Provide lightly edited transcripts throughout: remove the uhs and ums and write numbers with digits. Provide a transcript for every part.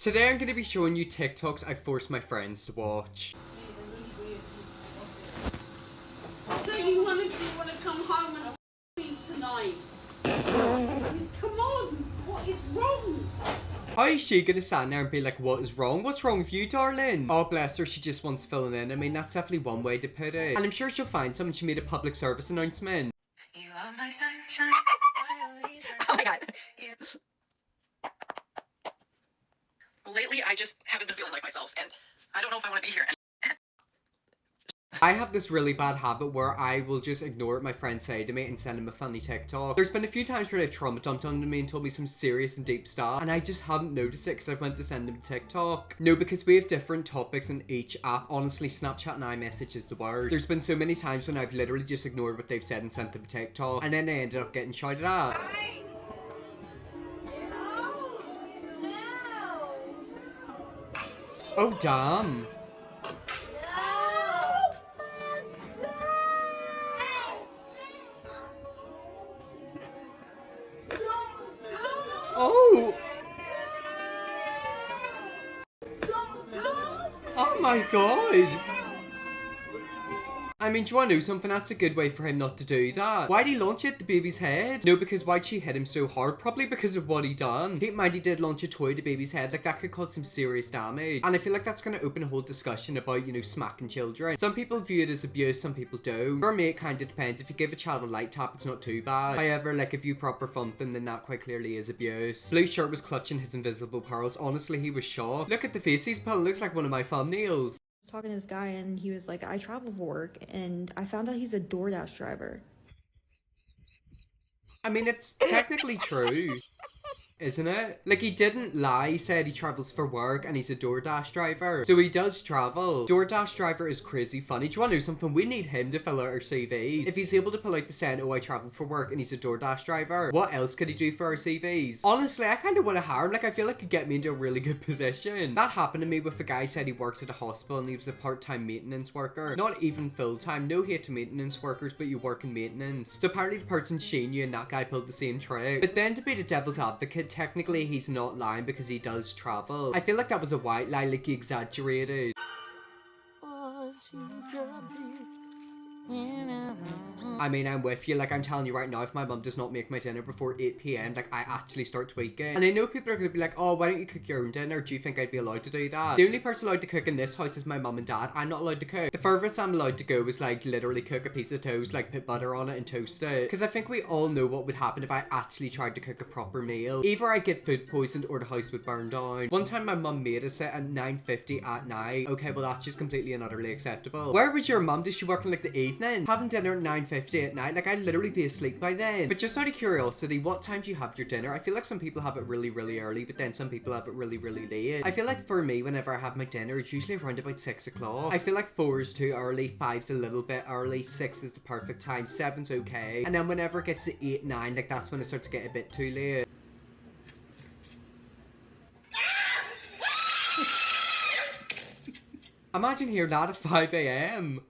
Today I'm going to be showing you TikToks I forced my friends to watch. So you want to come home and me tonight? Come on, what is wrong? How is she going to stand there and be like, what is wrong? What's wrong with you, darling? Oh, bless her, she just wants filling in. I mean, that's definitely one way to put it. And I'm sure she'll find something. She made a public service announcement. You are my sunshine. Oh my god. Lately, I just haven't been feeling like myself, and I don't know if I want to be here. I have this really bad habit where I will just ignore what my friends say to me and send them a funny TikTok. There's been a few times where they've trauma dumped onto me and told me some serious and deep stuff, and I just haven't noticed it because I've went to send them a TikTok. No, because we have different topics in each app. Honestly, Snapchat and iMessage is the word. There's been so many times when I've literally just ignored what they've said and sent them a TikTok, and then they ended up getting shouted at. Oh, damn. Oh! Oh my god! I mean, do you want to know something? That's a good way for him not to do that. Why'd he launch it at the baby's head? No, because why'd she hit him so hard? Probably because of what he done. Keep in mind he did launch a toy to baby's head. Like, that could cause some serious damage. And I feel like that's going to open a whole discussion about, you know, smacking children. Some people view it as abuse, some people don't. For me, it kind of depends. If you give a child a light tap, it's not too bad. However, like, if you proper thump them, then that quite clearly is abuse. Blue shirt was clutching his invisible pearls. Honestly, he was shocked. Look at the face he's pulling. Looks like one of my thumbnails. Talking to this guy and he was like, I travel for work, and I found out he's a DoorDash driver. I mean, it's technically true, isn't it? Like, he didn't lie. He said he travels for work and he's a DoorDash driver. So he does travel. DoorDash driver is crazy funny. Do you want to know something? We need him to fill out our CVs. If he's able to pull out the saying, oh, I travel for work and he's a DoorDash driver, what else could he do for our CVs? Honestly, I kind of want to hire him. Like, I feel like he'd get me into a really good position. That happened to me with a guy said he worked at a hospital and he was a part-time maintenance worker. Not even full-time. No hate to maintenance workers, but you work in maintenance. So apparently the person she knew and that guy pulled the same trick. But then to be the devil's advocate, technically he's not lying because he does travel. I feel like that was a white lie, like he exaggerated. I mean, I'm with you. Like, I'm telling you right now, if my mum does not make my dinner before 8 p.m, like, I actually start tweaking. And I know people are going to be like, oh, why don't you cook your own dinner? Do you think I'd be allowed to do that? The only person allowed to cook in this house is my mum and dad. I'm not allowed to cook. The furthest I'm allowed to go is, like, literally cook a piece of toast, like, put butter on it and toast it. Because I think we all know what would happen if I actually tried to cook a proper meal. Either I get food poisoned or the house would burn down. One time my mum made us it at 9:50 at night. Okay, well, that's just completely and utterly acceptable. Where was your mum? Does she work in, like, the evening? Having dinner at 9:50 at night? Like, I'd literally be asleep by then. But just out of curiosity, what time do you have your dinner? I feel like some people have it really, really early, but then some people have it really, really late. I feel like for me, whenever I have my dinner, it's usually around about 6 o'clock. I feel like 4 is too early, 5's a little bit early, 6 is the perfect time, 7's okay. And then whenever it gets to 8, 9, like, that's when it starts to get a bit too late. Imagine hearing that at 5 a.m.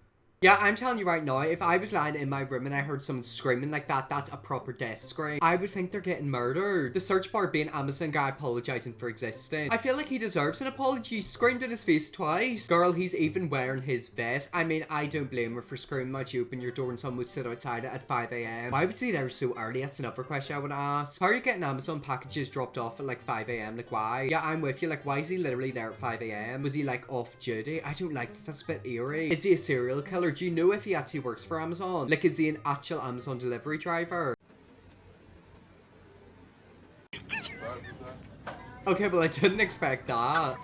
Yeah, I'm telling you right now, if I was lying in my room and I heard someone screaming like that, that's a proper death scream. I would think they're getting murdered. The search bar being Amazon guy apologizing for existing. I feel like he deserves an apology. He screamed in his face twice. Girl, he's even wearing his vest. I mean, I don't blame her for screaming at you open your door and someone would sit outside it at 5 a.m. Why would he there so early? That's another question I would ask. How are you getting Amazon packages dropped off at like 5 a.m? Like, why? Yeah, I'm with you. Like, why is he literally there at 5 a.m? Was he like off duty? I don't like that. That's a bit eerie. Is he a serial killer? Do you know if he actually works for Amazon? Like, is he an actual Amazon delivery driver? Okay, well, I didn't expect that.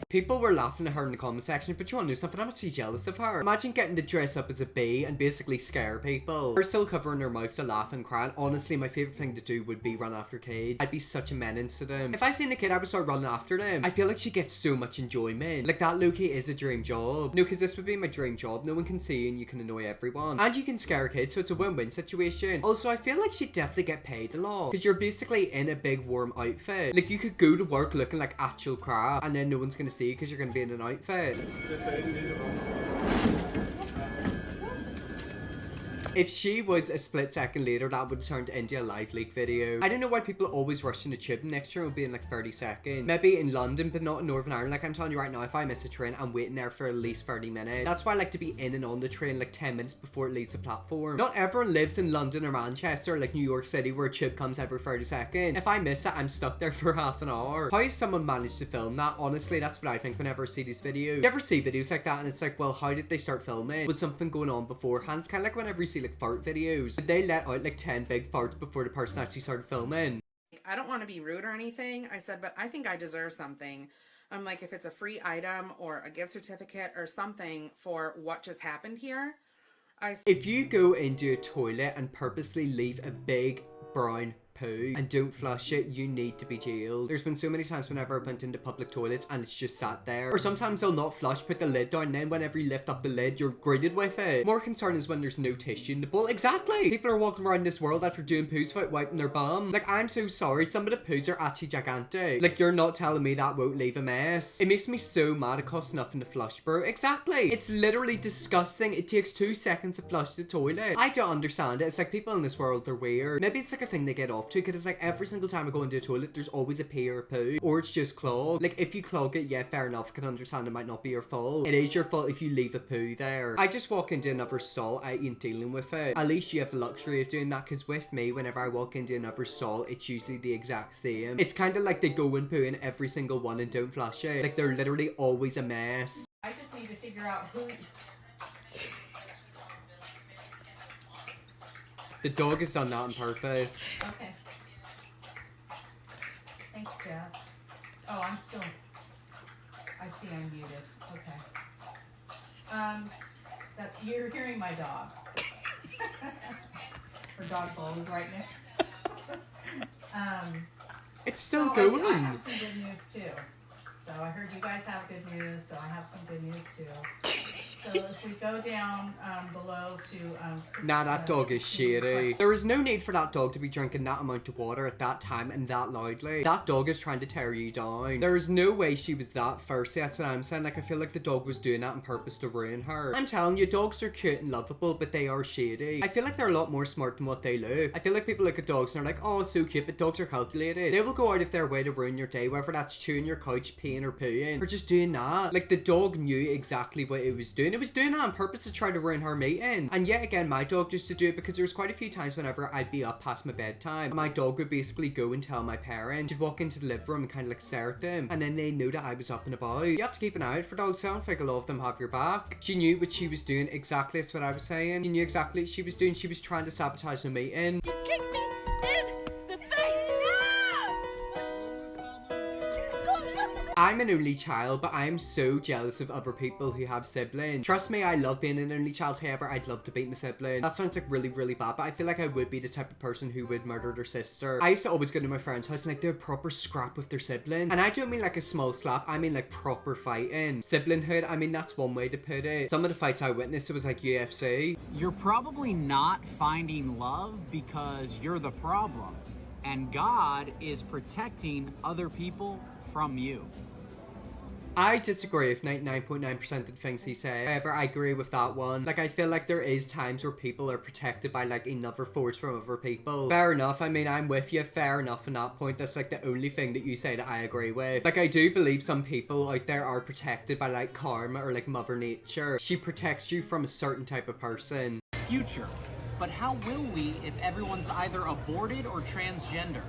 People were laughing at her in the comment section, but you want to know something? I'm actually jealous of her. Imagine getting to dress up as a bee and basically scare people. Her still covering her mouth to laugh and cry. And honestly, my favourite thing to do would be run after kids. I'd be such a menace to them. If I seen a kid, I would start running after them. I feel like she gets so much enjoyment. Like, that low-key is a dream job. No, because this would be my dream job. No one can see you and you can annoy everyone. And you can scare kids, so it's a win-win situation. Also, I feel like she'd definitely get paid a lot. Because you're basically in a big warm outfit. Like, you could go to work looking like actual crap and then no one's gonna see you because you're gonna be in an outfit. If she was a split second later, that would have turned into a live leak video. I don't know why people always rush in the tube. Next train will be in like 30 seconds. Maybe in London, but not in Northern Ireland. Like I'm telling you right now, if I miss a train, I'm waiting there for at least 30 minutes. That's why I like to be in and on the train like 10 minutes before it leaves the platform. Not everyone lives in London or Manchester or like New York City where a tube comes every 30 seconds. If I miss it, I'm stuck there for half an hour. How has someone managed to film that? Honestly, that's what I think whenever I see these videos. You ever see videos like that and it's like, well, how did they start filming? With something going on beforehand? It's kind of like whenever you see like fart videos. Did they let out like 10 big farts before the person actually started filming? I don't want to be rude or anything. I said, but I think I deserve something. I'm like, if it's a free item or a gift certificate or something for what just happened here. If you go into a toilet and purposely leave a big brown poo and don't flush it, you need to be jailed. There's been so many times whenever I've went into public toilets and it's just sat there. Or sometimes they'll not flush, put the lid down, and then whenever you lift up the lid, you're greeted with it. More concern is when there's no tissue in the bowl. Exactly! People are walking around this world after doing poos without wiping their bum. Like, I'm so sorry, some of the poos are actually gigantic. Like, you're not telling me that won't leave a mess. It makes me so mad it costs nothing to flush, bro. Exactly! It's literally disgusting. It takes 2 seconds to flush the toilet. I don't understand it. It's like people in this world are weird. Maybe it's like a thing they get off to, because it's like every single time I go into a toilet, there's always a pee or a poo, or it's just clogged. Like, if you clog it, yeah, fair enough, I can understand it might not be your fault. It is your fault if you leave a poo there. I just walk into another stall, I ain't dealing with it. At least you have the luxury of doing that, because with me, whenever I walk into another stall, it's usually the exact same. It's kind of like they go and poo in every single one and don't flush it. Like, they're literally always a mess. I just need to figure out who... The dog has done that on purpose. Okay. Thanks, Jess. Oh, I'm still... I see I'm muted. Okay. You're hearing my dog. Her dog blows right now. It's still I going. have some good news, too. So I heard you guys have good news, so I have some good news, too. So if we go down below to... Nah, that dog is shady. There is no need for that dog to be drinking that amount of water at that time and that loudly. That dog is trying to tear you down. There is no way she was that thirsty, that's what I'm saying. Like, I feel like the dog was doing that on purpose to ruin her. I'm telling you, dogs are cute and lovable, but they are shady. I feel like they're a lot more smart than what they look. I feel like people look at dogs and are like, oh, so cute, but dogs are calculated. They will go out of their way to ruin your day, whether that's chewing your couch, peeing or pooing, or just doing that. Like, the dog knew exactly what it was doing. It was doing that on purpose to try to ruin her meeting. And yet again, my dog used to do it, because there was quite a few times whenever I'd be up past my bedtime, my dog would basically go and tell my parents. She'd walk into the living room and kind of like stare at them, and then they knew that I was up and about. You have to keep an eye out for dogs. I don't think a lot of them have your back. She knew what she was doing. Exactly, that's what I was saying. She knew exactly what she was doing. She was trying to sabotage the meeting. You kicked me in the face! I'm an only child, but I am so jealous of other people who have siblings. Trust me, I love being an only child. However, I'd love to beat my sibling. That sounds like really, really bad, but I feel like I would be the type of person who would murder their sister. I used to always go to my friend's house and like they would proper scrap with their sibling. And I don't mean like a small slap, I mean like proper fighting. Siblinghood, I mean that's one way to put it. Some of the fights I witnessed, it was like UFC. You're probably not finding love because you're the problem. And God is protecting other people from you. I disagree with 99.9% of the things he said. However, I agree with that one. Like, I feel like there is times where people are protected by, like, another force from other people. Fair enough. I mean, I'm with you. Fair enough on that point. That's, like, the only thing that you say that I agree with. Like, I do believe some people out there are protected by, like, karma or, like, Mother Nature. She protects you from a certain type of person. Future. But how will we if everyone's either aborted or transgender?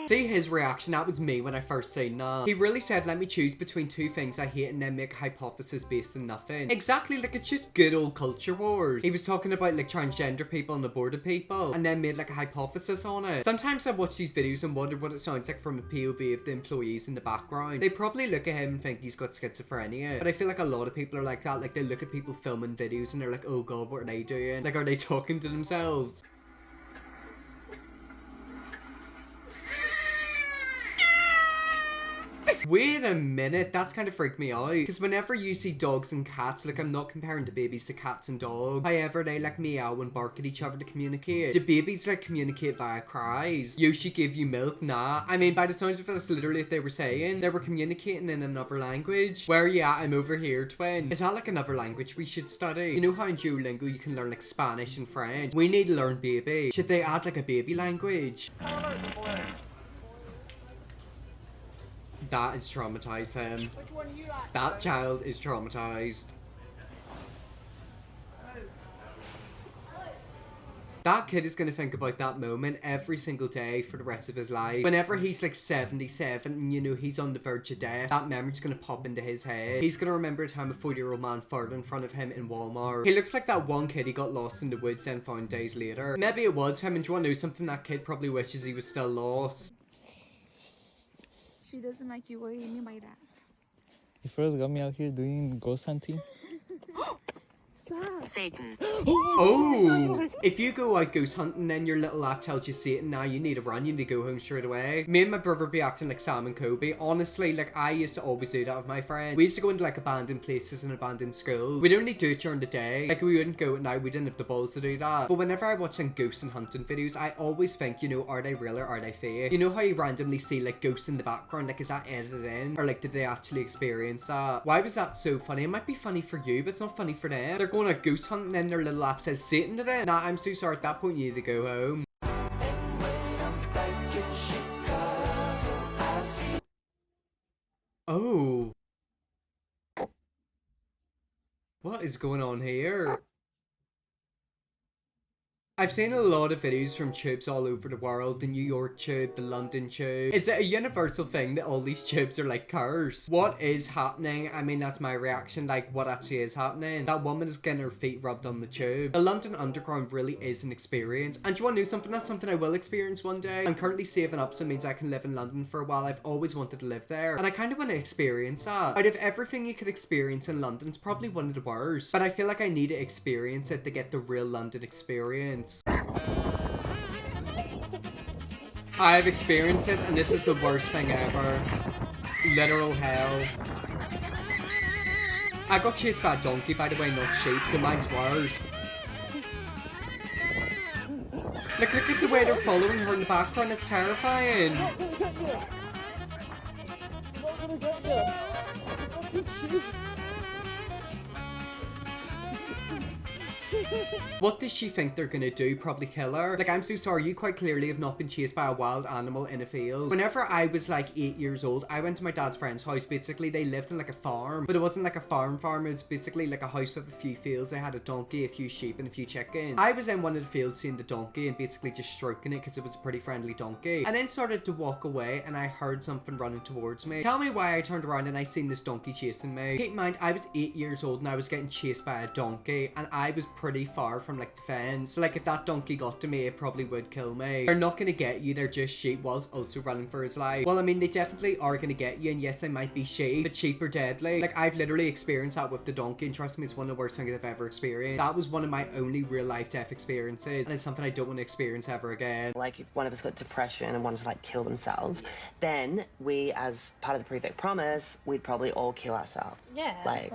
See his reaction, that was me when I first seen that. He really said, let me choose between two things I hate and then make a hypothesis based on nothing. Exactly, like it's just good old culture wars. He was talking about like transgender people and aborted people and then made like a hypothesis on it. Sometimes I watch these videos and wonder what it sounds like from a POV of the employees in the background. They probably look at him and think he's got schizophrenia. But I feel like a lot of people are like that. Like they look at people filming videos and they're like, oh god, what are they doing? Like, are they talking to themselves? Wait a minute, that's kind of freaked me out. Because whenever you see dogs and cats, like I'm not comparing the babies to cats and dogs. However, they like meow and bark at each other to communicate. Do babies like communicate via cries? Yoshi give you milk? Nah. I mean, by the sounds of it, that's literally what they were saying. They were communicating in another language. Where are you at? I'm over here, twin. Is that like another language we should study? You know how in Duolingo you can learn like Spanish and French? We need to learn baby. Should they add like a baby language? That has traumatized him. That child is traumatized. That kid is going to think about that moment every single day for the rest of his life. Whenever he's like 77 and you know he's on the verge of death, that memory's going to pop into his head. He's going to remember a time a 40-year-old man farted in front of him in Walmart. He looks like that one kid he got lost in the woods then found days later. Maybe it was him, and do you want to know something? That kid probably wishes he was still lost. She doesn't like you. What do you mean by that? You first got me out here doing ghost hunting. Satan. Oh, if you go out ghost hunting then your little app tells you Satan, now you need to run, you need to go home straight away. Me and my brother be acting like Sam and Kobe. Honestly, like I used to always do that with my friends. We used to go into like abandoned places and abandoned schools. We'd only do it during the day. Like we wouldn't go at night, we didn't have the balls to do that. But whenever I watch some ghost and hunting videos, I always think, you know, are they real or are they fake? You know how you randomly see like ghosts in the background, like is that edited in? Or like did they actually experience that? Why was that so funny? It might be funny for you, but it's not funny for them. They're going out ghost hunting and their little app says Satan to them. Nah, I'm so sorry, at that point you need to go home. Oh. What is going on here? I've seen a lot of videos from tubes all over the world, the New York tube, the London tube. Is it a universal thing that all these tubes are like cursed? What is happening? I mean, that's my reaction, like what actually is happening? That woman is getting her feet rubbed on the tube. The London Underground really is an experience. And do you want to know something? That's something I will experience one day. I'm currently saving up so it means I can live in London for a while. I've always wanted to live there. And I kind of want to experience that. Out of everything you could experience in London, it's probably one of the worst. But I feel like I need to experience it to get the real London experience. I've experienced this and this is the worst thing ever. Literal hell. I got chased by a donkey, by the way, not sheep, so mine's worse. Look at the way they're following her in the background, it's terrifying. What does she think they're gonna do? Probably kill her? Like, I'm so sorry, you quite clearly have not been chased by a wild animal in a field. Whenever I was like 8 years old, I went to my dad's friend's house. Basically, they lived in like a farm, but it wasn't like a farm, it was basically like a house with a few fields. They had a donkey, a few sheep, and a few chickens. I was in one of the fields seeing the donkey and basically just stroking it because it was a pretty friendly donkey. And then started to walk away and I heard something running towards me. Tell me why I turned around and I seen this donkey chasing me. Keep in mind, I was 8 years old and I was getting chased by a donkey and I was pretty far from like the fence. So like if that donkey got to me, it probably would kill me. They're not gonna get you, they're just sheep whilst also running for his life. Well, I mean, they definitely are gonna get you, and yes, they might be sheep, but sheep are deadly. Like, I've literally experienced that with the donkey, and trust me, it's one of the worst things I've ever experienced. That was one of my only real life death experiences, and it's something I don't want to experience ever again. Like, if one of us got depression and wanted to like kill themselves, then we, as part of the prefect promise, we'd probably all kill ourselves. Yeah. Like,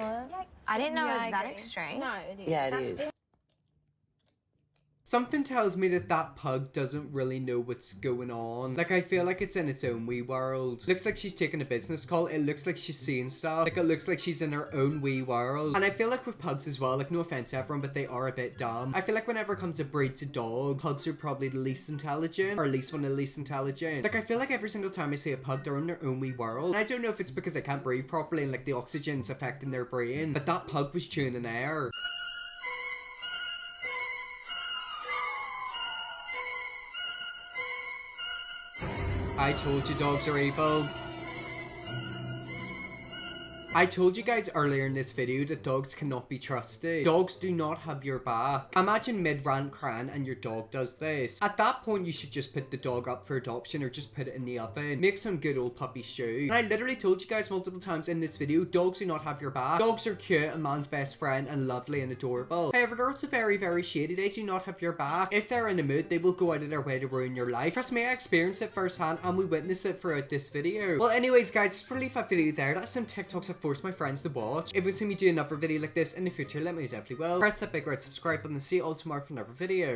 I didn't know it was that extreme. No, it is. yeah, it is. Something tells me that that pug doesn't really know what's going on. Like, I feel like it's in its own wee world. Looks like she's taking a business call. It looks like she's seeing stuff. Like, it looks like she's in her own wee world. And I feel like with pugs as well, like, no offense to everyone, but they are a bit dumb. I feel like whenever it comes to breed to dogs, pugs are probably the least intelligent, or at least one of the least intelligent. Like, I feel like every single time I see a pug, they're in their own wee world. And I don't know if it's because they can't breathe properly and like the oxygen's affecting their brain, but that pug was chewing in air. I told you dogs are evil. I told you guys earlier in this video that dogs cannot be trusted. Dogs do not have your back. Imagine mid-rant crying and your dog does this. At that point, you should just put the dog up for adoption or just put it in the oven. Make some good old puppy stew. And I literally told you guys multiple times in this video, dogs do not have your back. Dogs are cute and man's best friend and lovely and adorable. However, they're also very, very shady. They do not have your back. If they're in a mood, they will go out of their way to ruin your life. Trust me, I experienced it firsthand and we witnessed it throughout this video. Well, anyways, guys, just probably leave that video there. That's some TikToks I forced my friends to watch. If you see me do another video like this in the future, let me know definitely will. Press that big red subscribe button and see you all tomorrow for another video.